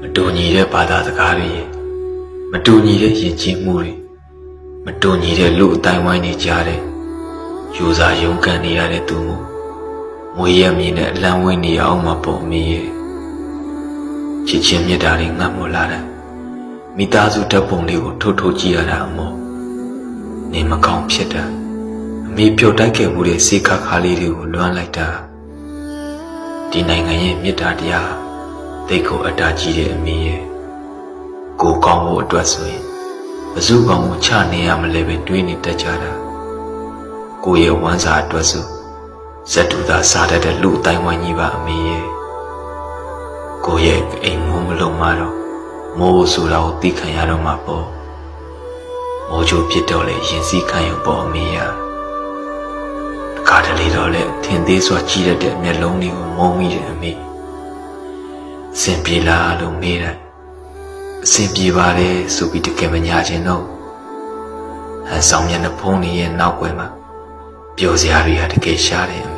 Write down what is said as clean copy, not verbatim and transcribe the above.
မတူညီတဲ့ဘာသာစကားတွေမတူညီတဲ့ယဉ်ကျေးမှုတွေမတူညီတဲ့လူအတိုင်းဝိုင်းတွေကြားတဲ့ယူစားရုန်းကန်နေရတဲ့သူမို့မွေးရမြင်တဲ့အလံဝင်းနေအောင်မပေါ်မီရဲ့ချစ်ချင်းမြတ်တာတွေငတ်မလာတဲ့မိသားစုဓာတ်ပုံလေးကိုထိုးကြည့်ရတာအမို့နေမကောင်းဖြစ်တာအမေပြုတ်တိုက်ခဲ့မှုတဲ့စေခါခါလေးတွေကိုလွမ်းလိုက်တာဒီနိုင်ငံရဲ့မြတ်တာတရားတိတ်ကိုအတားကြီးတဲ့အမေရဲ့ကိုကောင်းဖို့အတွက်ဆိုရင်ဘယ်သူကောင်းကိုချနေရမလဲပဲတွေးနေတတ်ကြတာကိုရဲ့ဝမ်းစာအတွက်ဆိုဇက်တူသာစားတတ်တဲ့လူအတိုင်းဝိုင်းကြီးပါအမေရဲ့ကိုရဲ့အိမ်မိုးမလုံးမတော့မိုးဆိုတာကိုသိခံရတော့မှာပေါ့မိုးချိုးဖြစ်တော့လေရင်စည်းခံရုံပေါ့အမေရကားတလေတော့လေထင်သေးစွာကြီးတဲ့မျက်လုံးတွေကိုမုံမိတယ်အမေစင်ပြေလားလို့မေးတယ်အစင်ပြေပါတယ်ဆိုပြီးတကယ်မညာခြင်းတော့အဆောင်မျက်နှာဖုံးနေရဲ့နောက်ွယ်မှာပျော်စရာတွေကတကယ်ရှားတယ်အမေ